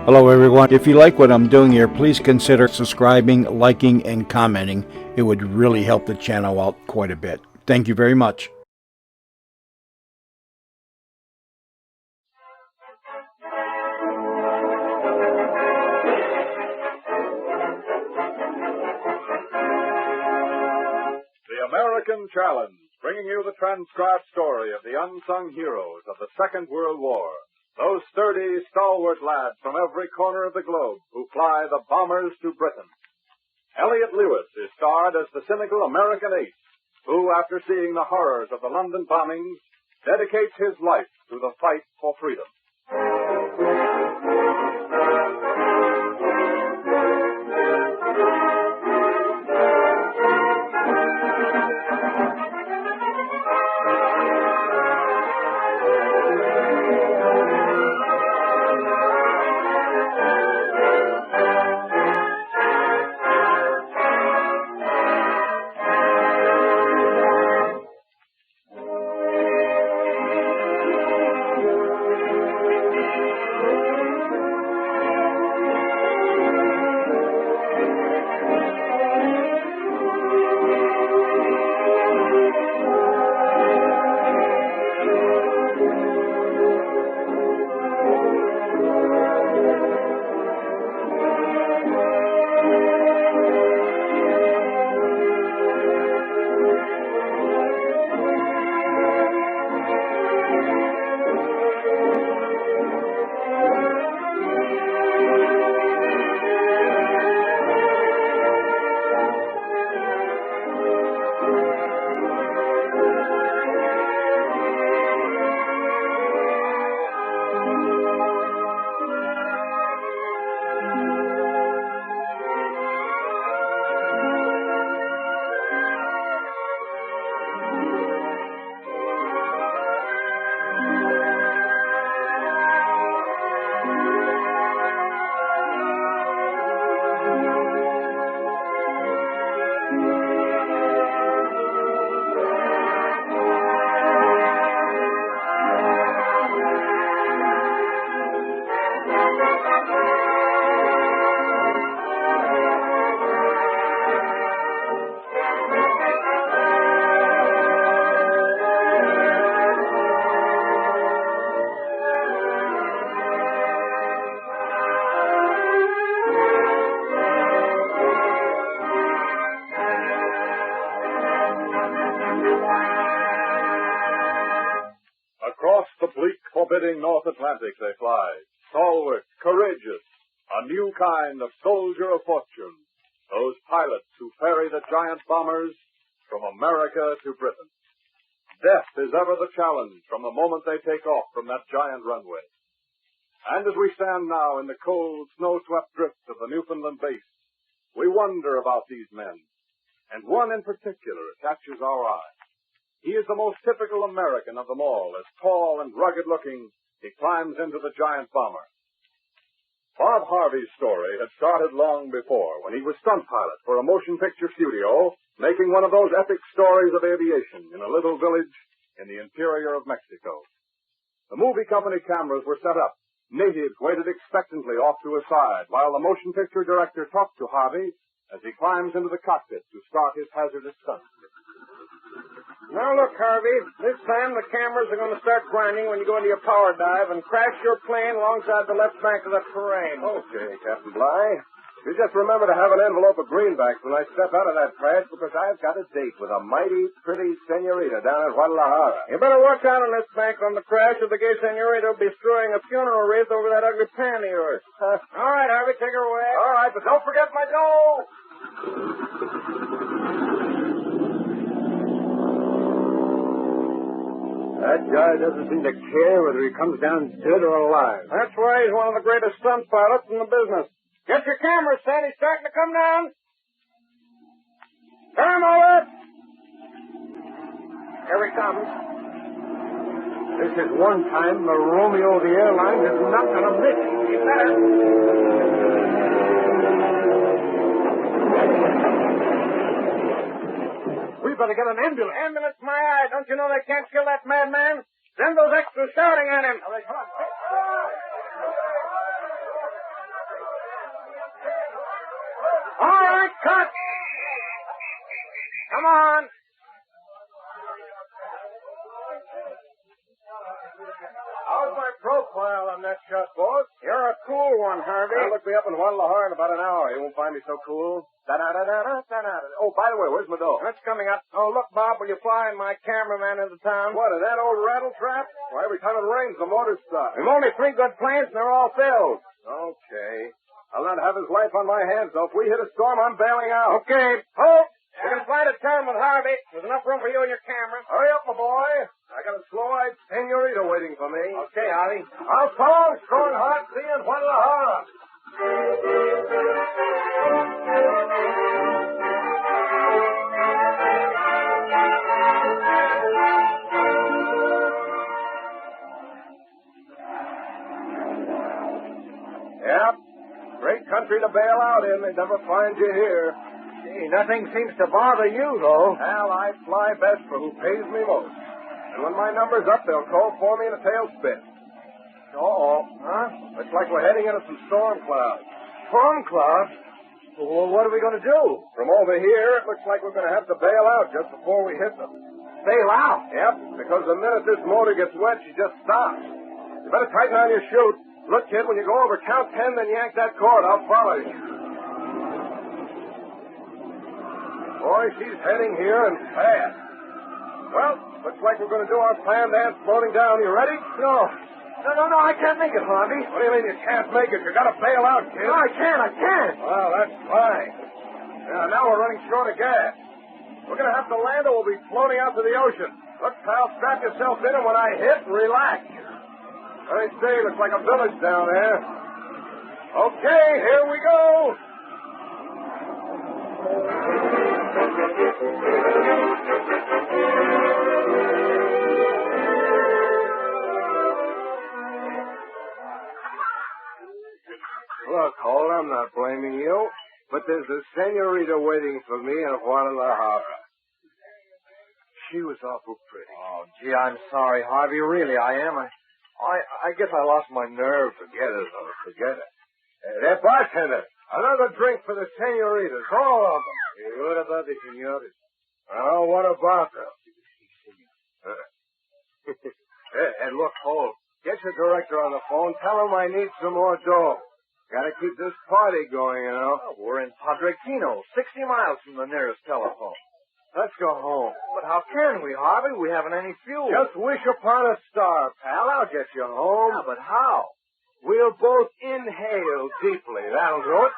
Hello, everyone. If you like what I'm doing here, please consider subscribing, liking, and commenting. It would really help the channel out quite a bit. Thank you very much. The American Challenge, bringing you the transcribed story of the unsung heroes of the Second World War. Those sturdy, stalwart lads from every corner of the globe who fly the bombers to Britain. Elliot Lewis is starred as the cynical American ace who, after seeing the horrors of the London bombings, dedicates his life to the fight for freedom. Across the bleak, forbidding North Atlantic they fly, stalwart, courageous, a new kind of soldier of fortune, those pilots who ferry the giant bombers from America to Britain. Death is ever the challenge from the moment they take off from that giant runway. And as we stand now in the cold, snow-swept drifts of the Newfoundland base, we wonder about these men, and one in particular catches our eye. He is the most typical American of them all, as tall and rugged-looking he climbs into the giant bomber. Bob Harvey's story had started long before, when he was stunt pilot for a motion picture studio, making one of those epic stories of aviation in a little village in the interior of Mexico. The movie company cameras were set up. Natives waited expectantly off to his side, while the motion picture director talked to Harvey as he climbs into the cockpit to start his hazardous stunt. Now look, Harvey, this time the cameras are going to start grinding when you go into your power dive and crash your plane alongside the left bank of that parade. Okay, Captain Bly. You just remember to have an envelope of greenbacks when I step out of that crash, because I've got a date with a mighty pretty senorita down at Guadalajara. You better watch out on this bank on the crash, or the gay senorita will be strewing a funeral wreath over that ugly pan of yours. All right, Harvey, take her away. All right, but don't forget my dough! That guy doesn't seem to care whether he comes down dead or alive. That's why he's one of the greatest stunt pilots in the business. Get your cameras set. He's starting to come down. Turn him over. Here he comes. This is one time the Romeo of the airline is not going to miss. He better. We better get an ambulance. Ambulance, my eye. Don't you know they can't kill that madman? Send those extras shouting at him. Cut! Come on! How's my profile on that shot, boss? You're a cool one, Harvey. I'll look me up in Guadalajara in about an hour. You won't find me so cool. Da-da-da-da-da-da-da. Oh, by the way, where's my dough? That's coming up. Oh, look, Bob, will you fly my cameraman into town? What, in that old rattle trap? Why, every time it rains, the motor stops. We've only 3 good planes, and they're all filled. Okay. I'll not have his life on my hands, though. If we hit a storm, I'm bailing out. Okay. Hold. You can fly to town with Harvey. There's enough room for you and your camera. Hurry up, my boy. I got a slow-eyed senorita waiting for me. Okay, Harvey. I'll follow. Strong heart. See you in Guadalajara. Yep. Great country to bail out in. They'd never find you here. Gee, nothing seems to bother you, though. Well, I fly best for who pays me most. And when my number's up, they'll call for me in a tailspin. Uh-oh. Huh? Looks like we're heading into some storm clouds. Storm clouds? Well, what are we going to do? From over here, it looks like we're going to have to bail out just before we hit them. Bail out? Yep, because the minute this motor gets wet, she just stops. You better tighten on your chute. Look, kid, when you go over, count 10, then yank that cord. I'll follow you. Boy, she's heading here and fast. Well, looks like we're going to do our planned dance floating down. You ready? No, I can't make it, Harvey. What do you mean you can't make it? You got to bail out, kid. No, I can't. Well, that's fine. Now we're running short of gas. We're going to have to land or we'll be floating out to the ocean. Look, pal, strap yourself in, and when I hit, relax. I say, looks like a village down there. Okay, here we go. Look, Hole, I'm not blaming you, but there's a senorita waiting for me in Guadalajara. She was awful pretty. Oh, gee, I'm sorry, Harvey. Really, I am. I guess I lost my nerve. Forget it, Hole, forget it. That bartender, another drink for the senoritas. All of them. What about the senoritas? Oh, what about them? And look, Hole, get your director on the phone. Tell him I need some more dough. Gotta keep this party going, you know. Oh, we're in Padre Quino, 60 miles from the nearest telephone. Let's go home. But how can we, Harvey? We haven't any fuel. Just wish upon a star, pal. I'll get you home. Yeah, but how? We'll both inhale deeply. That'll do it.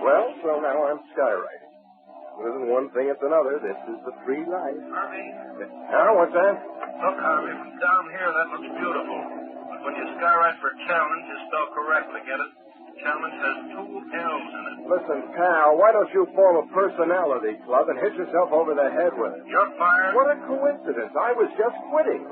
Well, so now I'm skywriting. This isn't one thing, it's another. This is the free life. Harvey, Now, what's that? look, Harvey, from down here, that looks beautiful. But when you skywrite for challenge, you spell correctly, get it? Challenge has 2 L's in it. Listen, pal, why don't you form a personality club and hit yourself over the head with it? You're fired. What a coincidence. I was just quitting.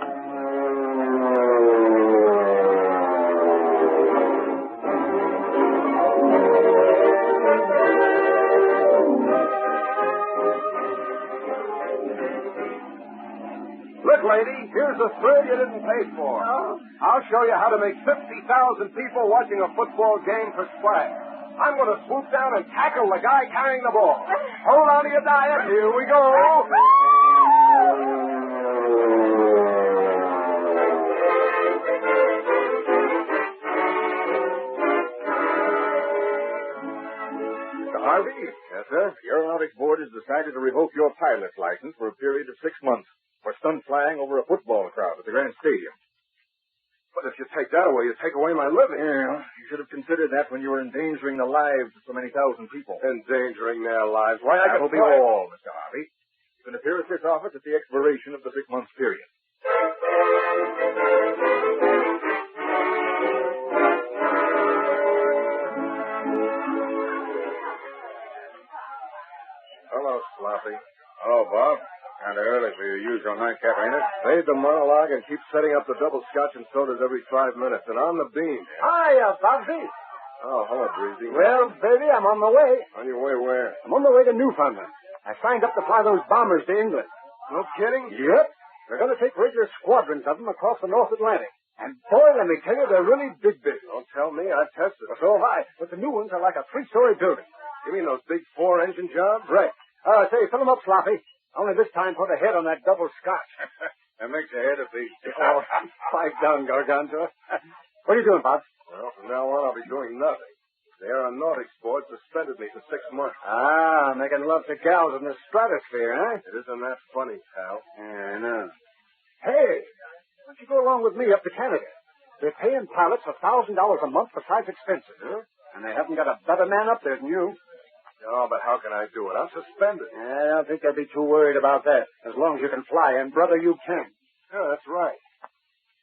Look, lady, here's a thrill you didn't pay for. I'll show you how to make 50,000 people watching a football game for splash. I'm going to swoop down and tackle the guy carrying the ball. Hold on to your diet. Here we go. Mr. Harvey? Yes, sir? Your aeronautics board has decided to revoke your pilot's license for a period of 6 months for stunt flying over a football crowd at the Grand Stadium. But if you take that away, you take away my living. Yeah, you should have considered that when you were endangering the lives of so many thousand people. Endangering their lives. Why, I That'll could be all, Mr. Harvey. You can appear at this office at the expiration of the 6 months period. Hello, Sloppy. Hello, Bob. Kind of early for your usual nightcap, ain't it? Fade the monologue and keep setting up the double scotch and sodas every 5 minutes. And on the beam. Hiya, Bobsy. Oh, hello, Breezy. Well, baby, I'm on my way. On your way where? I'm on my way to Newfoundland. I signed up to fly those bombers to England. No kidding? Yep. They're going to take regular squadrons of them across the North Atlantic. And, boy, let me tell you, they're really big business. Don't tell me. I tested Well, it. so have I. But the new ones are like a 3-story building. You mean those big 4-engine jobs? Right. Say, fill them up, Sloppy. Only this time put a head on that double scotch. That makes a head of these. Oh, pipe down, Gargantua. What are you doing, Bob? Well, from now on, I'll be doing nothing. The aeronautics board suspended me for 6 months. Ah, making love to gals in the stratosphere, huh? It isn't that funny, pal. Yeah, I know. Hey, why don't you go along with me up to Canada? They're paying pilots $1,000 a month besides expenses. Huh? And they haven't got a better man up there than you. Oh, but how can I do it? I'm suspended. I don't think they'll be too worried about that, as long as you can fly, and brother, you can. Yeah, that's right.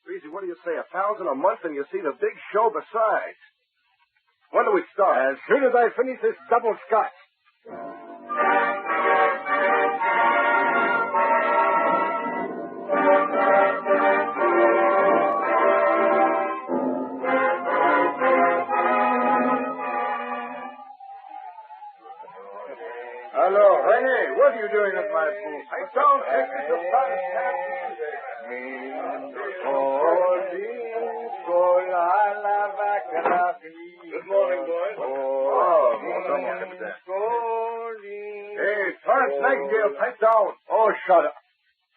Breezy, what do you say? $1,000 a month and you see the big show besides. When do we start? As soon as I finish this double scotch. Hello. Hey, what are you doing at my booth? I don't take me to Good morning, boys. Someone can be there. Hey, Florence Nightingale, pipe down. Oh, shut up.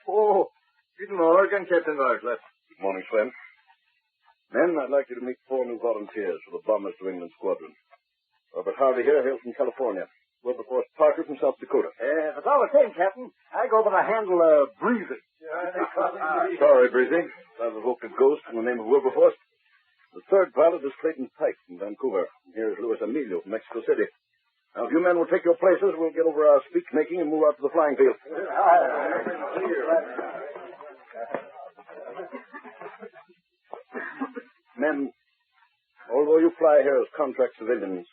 Oh, Guten Morgen, Captain Bartlett. Good morning, Slim. Men, I'd like you to meet 4 new volunteers for the Bombers to England Squadron. Robert Harvey here, hails from California. Wilberforce Parker from South Dakota. If it's all the same, Captain, I go by the handle of Breezy. Sorry, Breezy. I've evoked a ghost in the name of Wilberforce. The third pilot is Clayton Pike from Vancouver. Here's Luis Emilio from Mexico City. Now, if you men will take your places, we'll get over our speech-making and move out to the flying field. Men, although you fly here as contract civilians,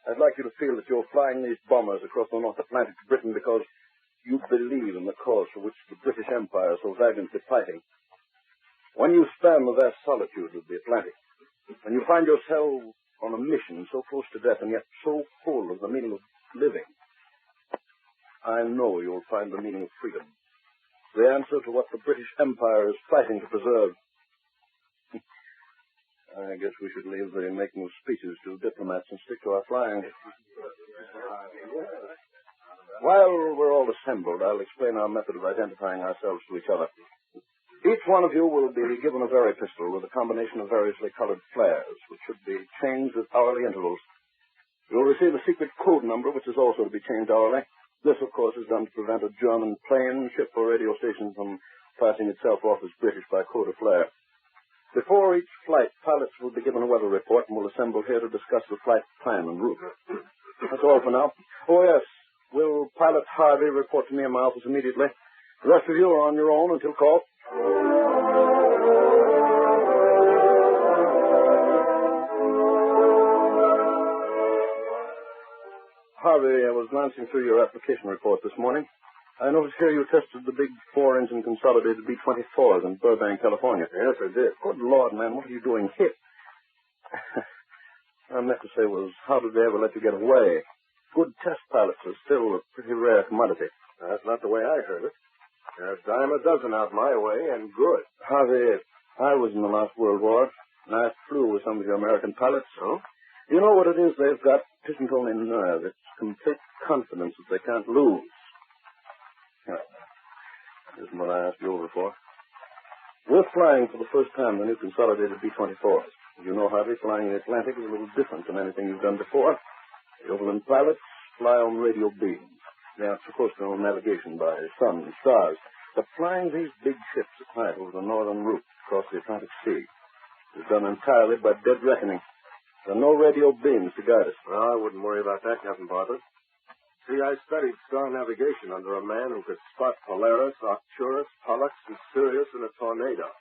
I'd like you to feel that you're flying these bombers across the North Atlantic to Britain because you believe in the cause for which the British Empire is so valiantly fighting. When you span the vast solitude of the Atlantic, when you find yourself on a mission so close to death and yet so full of the meaning of living, I know you'll find the meaning of freedom, the answer to what the British Empire is fighting to preserve. I guess we should leave the making of speeches to diplomats and stick to our flying. While we're all assembled, I'll explain our method of identifying ourselves to each other. Each one of you will be given a Very pistol with a combination of variously colored flares, which should be changed at hourly intervals. You'll receive a secret code number, which is also to be changed hourly. This, of course, is done to prevent a German plane, ship, or radio station from passing itself off as British by code or flare. Before each flight, pilots will be given a weather report and will assemble here to discuss the flight plan and route. That's all for now. Oh, yes. Will Pilot Harvey report to me in my office immediately? The rest of you are on your own until called. Harvey, I was glancing through your application report this morning. I noticed here you tested the big 4-engine consolidated B-24s in Burbank, California. Yes, I did. Good Lord, man, what are you doing here? I meant to say was, how did they ever let you get away? Good test pilots are still a pretty rare commodity. That's not the way I heard it. There's a dime a dozen out my way, and good. Harvey, I was in the last World War, and I flew with some of your American pilots. Oh? You know what it is they've got? It isn't only nerve, it's complete confidence that they can't lose. Isn't what I asked you over for. We're flying for the first time the new consolidated B-24s. You know, Harvey, flying the Atlantic is a little different than anything you've done before. The overland pilots fly on radio beams. They aren't supposed to know navigation by sun and stars. But flying these big ships at night over the northern route across the Atlantic Sea is done entirely by dead reckoning. There are no radio beams to guide us. Well, I wouldn't worry about that, Captain Bartlett. See, I studied star navigation under a man who could spot Polaris, Arcturus, Pollux, and Sirius in a tornado.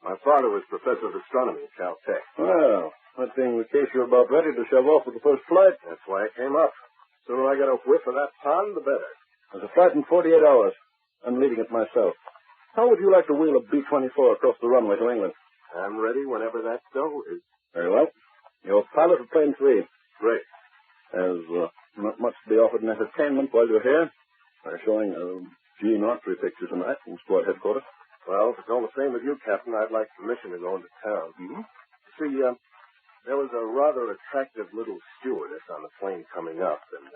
My father was professor of astronomy at Caltech. Well, that being the case, you're about ready to shove off with the first flight. That's why I came up. The sooner I get a whiff of that pond, the better. There's a flight in 48 hours. I'm leading it myself. How would you like to wheel a B-24 across the runway to England? I'm ready whenever that dough is. Very well. You're pilot of plane 3. Great. There's not much to be offered in entertainment while you're here. We're showing a G-Archery picture tonight from squad headquarters. Well, if it's all the same with you, Captain, I'd like permission to go into town. Mm-hmm. See, there was a rather attractive little stewardess on the plane coming up, and,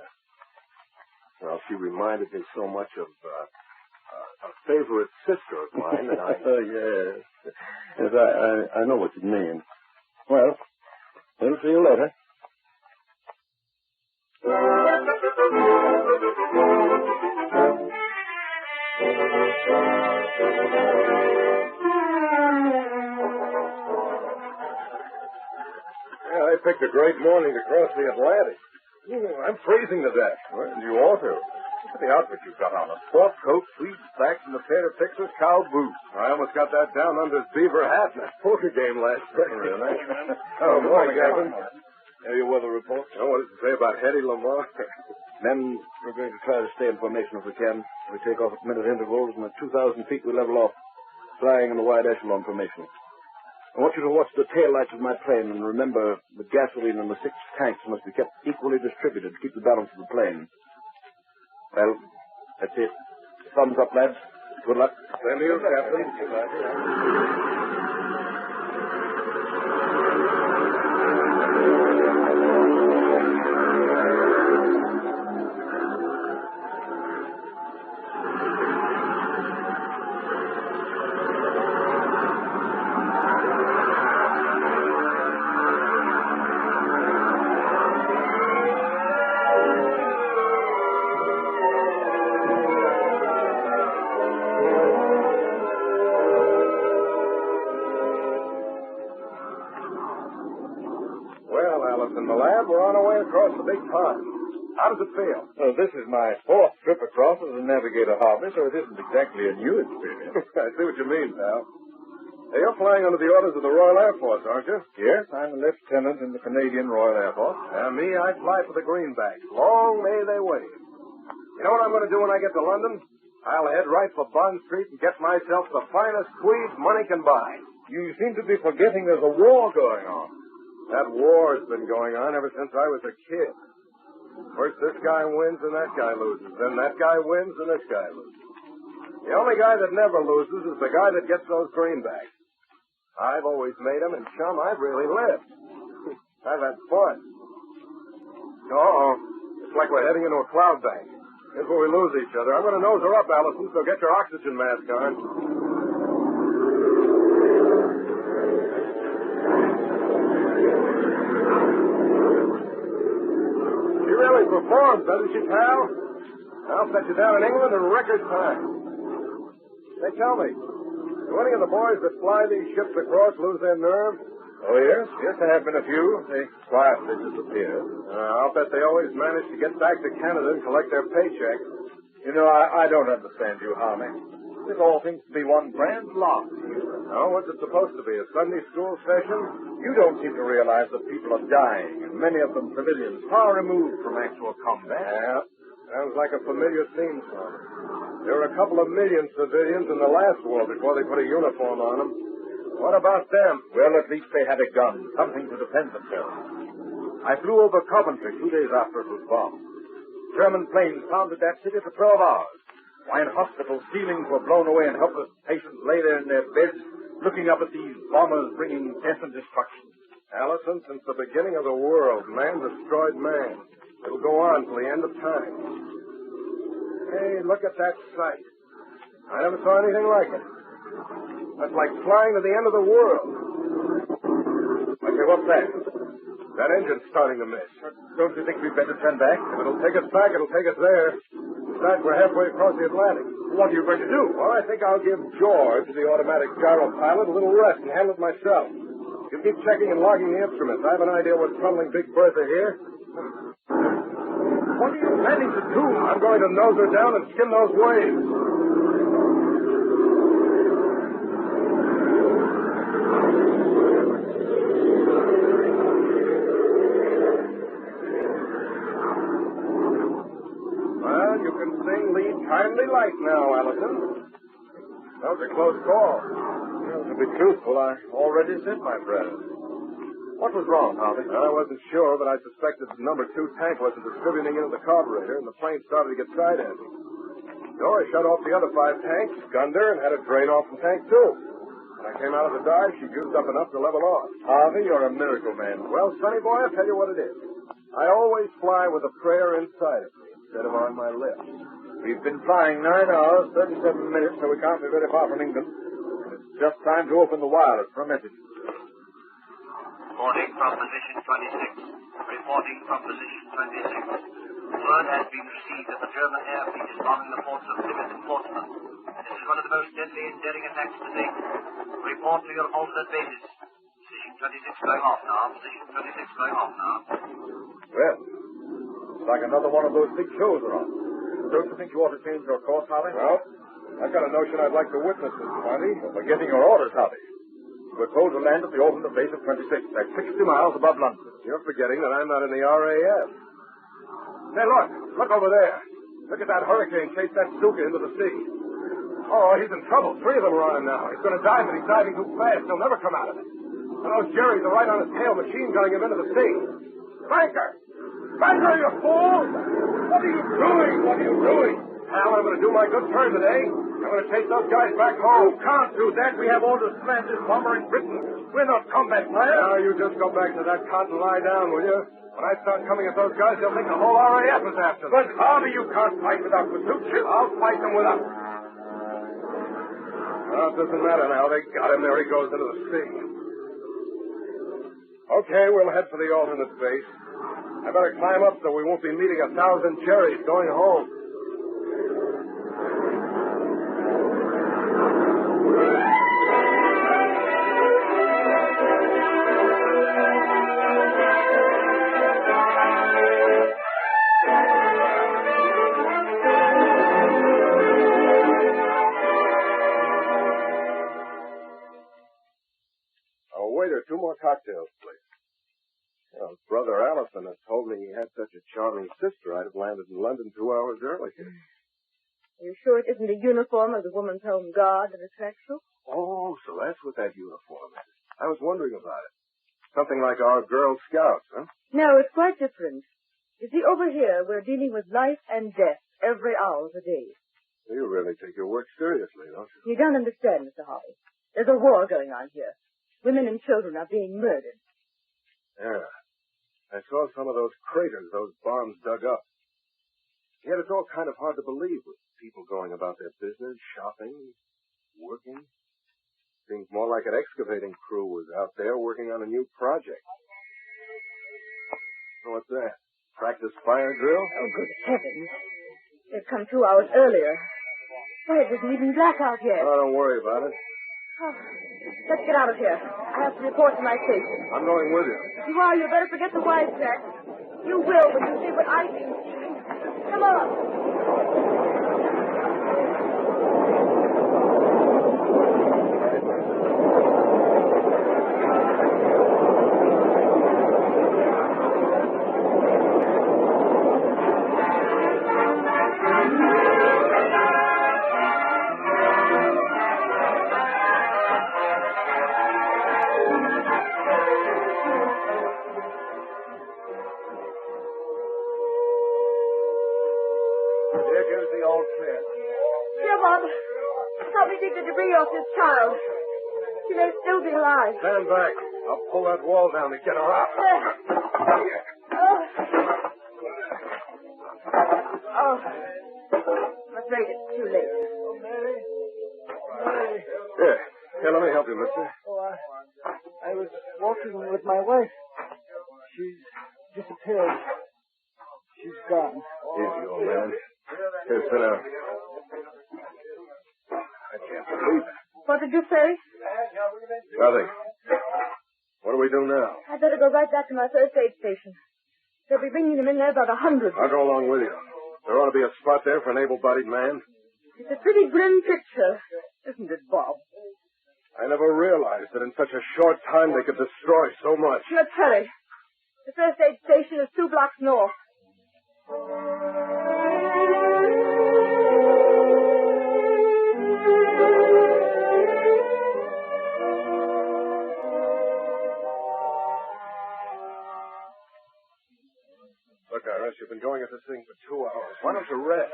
well, she reminded me so much of a favorite sister of mine that I... Yes. Yes, I know what you mean. Well, we'll see you later. Yeah, they picked a great morning to cross the Atlantic. I'm freezing to death. Well, you ought to. Look at the outfit you've got on. A sport coat, tweed slacks, and a pair of Texas cow boots. I almost got that down under his beaver hat in that poker game last spring. Really? Good morning, Captain. Your weather report? Oh, what does it say about Hetty Lamar? Men, we're going to try to stay in formation if we can. We take off at minute intervals, and at 2,000 feet we level off, flying in the wide echelon formation. I want you to watch the tail lights of my plane, and remember the gasoline in the 6 tanks must be kept equally distributed to keep the balance of the plane. Well, that's it. Thumbs up, lads. Good luck. Same to you, Captain. In the lab, we're on our way across the big pond. How does it feel? Well, this is my 4th trip across as a navigator hobby, so it isn't exactly a new experience. I see what you mean, pal. Hey, you're flying under the orders of the Royal Air Force, aren't you? Yes, I'm a lieutenant in the Canadian Royal Air Force. Me, I fly for the greenbacks. Long may they wave. You know what I'm going to do when I get to London? I'll head right for Bond Street and get myself the finest tweeds money can buy. You seem to be forgetting there's a war going on. That war's been going on ever since I was a kid. First this guy wins and that guy loses. Then that guy wins and this guy loses. The only guy that never loses is the guy that gets those greenbacks. I've always made them, and chum, I've really lived. I've had fun. Uh-oh. It's like we're heading into a cloud bank. Here's where we lose each other. I'm going to nose her up, Allison, so get your oxygen mask on. She really performs, doesn't she, pal? I'll set you down in England in record time. Hey, tell me, do any of the boys that fly these ships across lose their nerve? Oh, yes? Yes, there have been a few. They quietly disappeared. I'll bet they always manage to get back to Canada and collect their paycheck. You know, I don't understand you, Harmy. This all seems to be one grand lark to you. Oh, what's it supposed to be, a Sunday school session? You don't seem to realize that people are dying, and many of them civilians, far removed from actual combat. Yeah, sounds like a familiar theme song. There were a couple of million civilians in the last war before they put a uniform on them. What about them? Well, at least they had a gun, something to defend themselves. I flew over Coventry 2 days after it was bombed. German planes pounded that city for 12 hours. Why, in hospitals, ceilings were blown away and helpless patients lay there in their beds looking up at these bombers bringing death and destruction. Allison, since the beginning of the world, man destroyed man. It'll go on till the end of time. Hey, look at that sight. I never saw anything like it. That's like flying to the end of the world. Okay, what's that? That engine's starting to miss. Don't you think we'd better turn back? If it'll take us back, it'll take us there. Besides, we're halfway across the Atlantic. What are you going to do? Well, I think I'll give George, the automatic gyro pilot, a little rest and handle it myself. You keep checking and logging the instruments. I have an idea what's troubling Big Bertha here. What are you planning to do? I'm going to nose her down and skim those waves. Well, you can sing Lead Kindly Light now, Allison. That was a close call. Well, to be truthful, I already sent my prayers. What was wrong, Harvey? I wasn't sure, but I suspected the number 2 tank wasn't distributing into the carburetor, and the plane started to get side-heavy. So I shut off the other 5 tanks, gunned her, and had it drain off the tank, too. When I came out of the dive, she used up enough to level off. Harvey, you're a miracle man. Well, Sonny boy, I'll tell you what it is. I always fly with a prayer inside of me instead of on my lips. We've been flying 9 hours, 37 minutes, so we can't be very far from England. And it's just time to open the wireless for a message. Reporting from position 26. Reporting from position 26. Word has been received that the German air fleet is bombing the ports of Plymouth and Portsmouth. This is one of the most deadly and daring attacks to date. Report to your alternate bases. Position 26 going off now. Position 26 going off now. Well, it's like another one of those big shows are on. Don't you think you ought to change your course, Harvey? Well, I've got a notion I'd like to witness this party. You're forgetting your orders, Harvey. We're told to land at the alternate base of 26. That's 60 miles above London. You're forgetting that I'm not in the RAF. Hey, look over there. Look at that hurricane chase that Stuka into the sea. Oh, he's in trouble. 3 of them are on him now. He's going to dive, but he's diving too fast. He'll never come out of it. And those Jerrys are right on his tail, machine gunning him into the sea. Banker! Banker, you fool! What are you doing? What are you doing? Hal, I'm going to do my good turn today. I'm going to take those guys back home. You can't do that. We have orders to land this bomber in Britain. We're not combat players. Now, you just go back to that cot and lie down, will you? When I start coming at those guys, they'll think the whole RAF is after them. But, Harvey, you can't fight without pursuit ships. I'll fight them without. Well, it doesn't matter now. They got him. There he goes into the sea. Okay, we'll head for the alternate base. I better climb up so we won't be meeting 1,000 cherries going home. Oh, waiter, 2 more cocktails, please. Well, Brother Allison had told me he had such a charming sister, I'd have landed in London 2 hours early. Are you sure it isn't a uniform of the Woman's Home Guard that attracts you? Oh, so that's what that uniform is. I was wondering about it. Something like our Girl Scouts, huh? No, it's quite different. You see, over here, we're dealing with life and death every hour of the day. You really take your work seriously, don't you? You don't understand, Mr. Harvey. There's a war going on here. Women and children are being murdered. Yeah. I saw some of those craters those bombs dug up. Yet it's all kind of hard to believe with people going about their business, shopping, working. Seems more like an excavating crew was out there working on a new project. What's that? Practice fire drill? Oh, good heavens. They've come 2 hours earlier. Why, it wasn't even black out yet. Oh, don't worry about it. Oh, let's get out of here. I have to report to my station. I'm going with you. If you are, you better forget the wisecrack. You will when you see what I've been seeing. Come on. Here goes the old clear. Here, Bob. Help me dig the debris off this child. She may still be alive. Stand back. I'll pull that wall down to get her out. Oh. I'm afraid it's too late. Here, let me help you, mister. Oh, I was walking with my wife. She's disappeared. She's gone. Easy, old man. Here, sit down. I can't believe it. What did you say? Nothing. What do we do now? I'd better go right back to my first aid station. They'll be bringing them in there about 100. I'll go along with you. There ought to be a spot there for an able-bodied man. It's a pretty grim picture, isn't it, Bob? I never realized that in such a short time they could destroy so much. Let's hurry. The first aid station is 2 blocks north. Look, Iris, you've been going at this thing for 2 hours. Why don't you rest?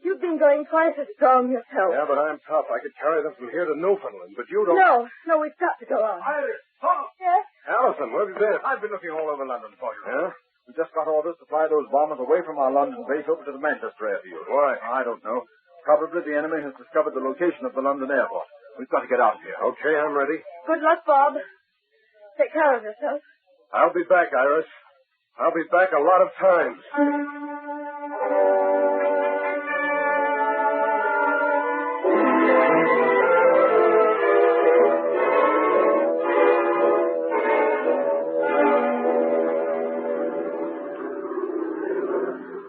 You've been going twice as strong yourself. Yeah, but I'm tough. I could carry them from here to Newfoundland, but you don't... No, we've got to go on. Iris! Stop! Yes? Allison, where have you been? I've been looking all over London for you. Yeah? We just got orders to fly those bombers away from our London base over to the Manchester airfield. Why? I don't know. Probably the enemy has discovered the location of the London airport. We've got to get out of here. Okay, I'm ready. Good luck, Bob. Take care of yourself. I'll be back, Iris. I'll be back a lot of times.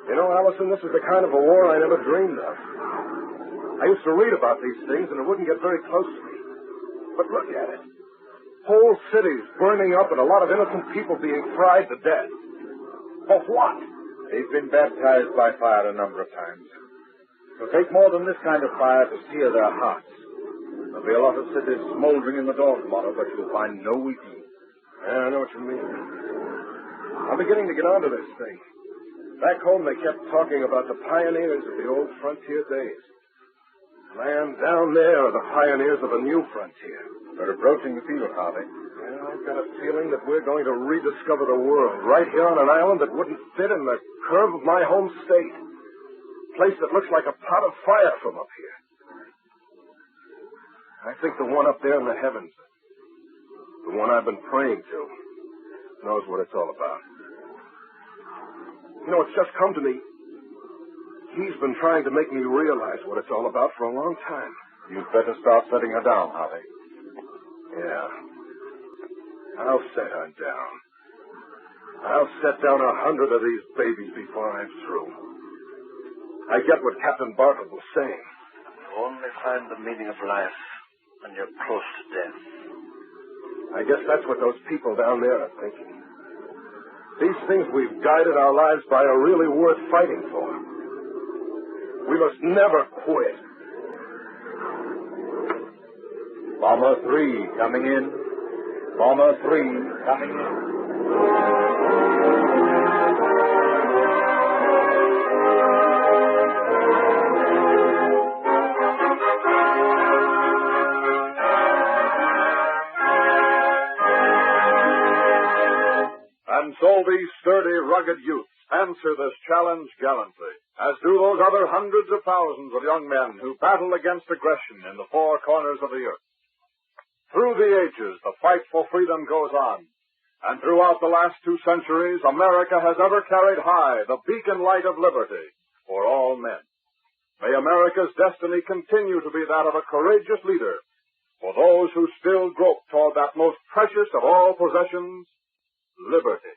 You know, Allison, this is the kind of a war I never dreamed of. I used to read about these things, and it wouldn't get very close to me. But look at it. Whole cities burning up and a lot of innocent people being fried to death. For what? They've been baptized by fire a number of times. It'll take more than this kind of fire to sear their hearts. There'll be a lot of cities smoldering in the dawn tomorrow, but you'll find no weeping. Yeah, I know what you mean. I'm beginning to get onto this thing. Back home, they kept talking about the pioneers of the old frontier days. Man, down there are the pioneers of a new frontier. They're approaching the field, Harvey. Yeah, I've got a feeling that we're going to rediscover the world right here on an island that wouldn't fit in the curve of my home state. A place that looks like a pot of fire from up here. I think the one up there in the heavens, the one I've been praying to, knows what it's all about. You know, it's just come to me. He's been trying to make me realize what it's all about for a long time. You'd better start setting her down, Harvey. Yeah. I'll set her down. I'll set down 100 of these babies before I'm through. I get what Captain Bartlett was saying. You only find the meaning of life when you're close to death. I guess that's what those people down there are thinking. These things we've guided our lives by are really worth fighting for. We must never quit. Bomber 3 coming in. Bomber 3 coming in. And so these sturdy, rugged youths answer this challenge gallantly, as do those other hundreds of thousands of young men who battle against aggression in the four corners of the earth. Through the ages, the fight for freedom goes on, and throughout the last 2 centuries, America has ever carried high the beacon light of liberty for all men. May America's destiny continue to be that of a courageous leader for those who still grope toward that most precious of all possessions, liberty.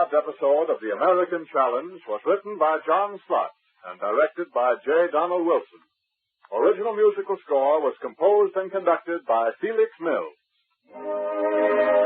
transcribed episode of The American Challenge was written by John Slott and directed by J. Donald Wilson. Original musical score was composed and conducted by Felix Mills.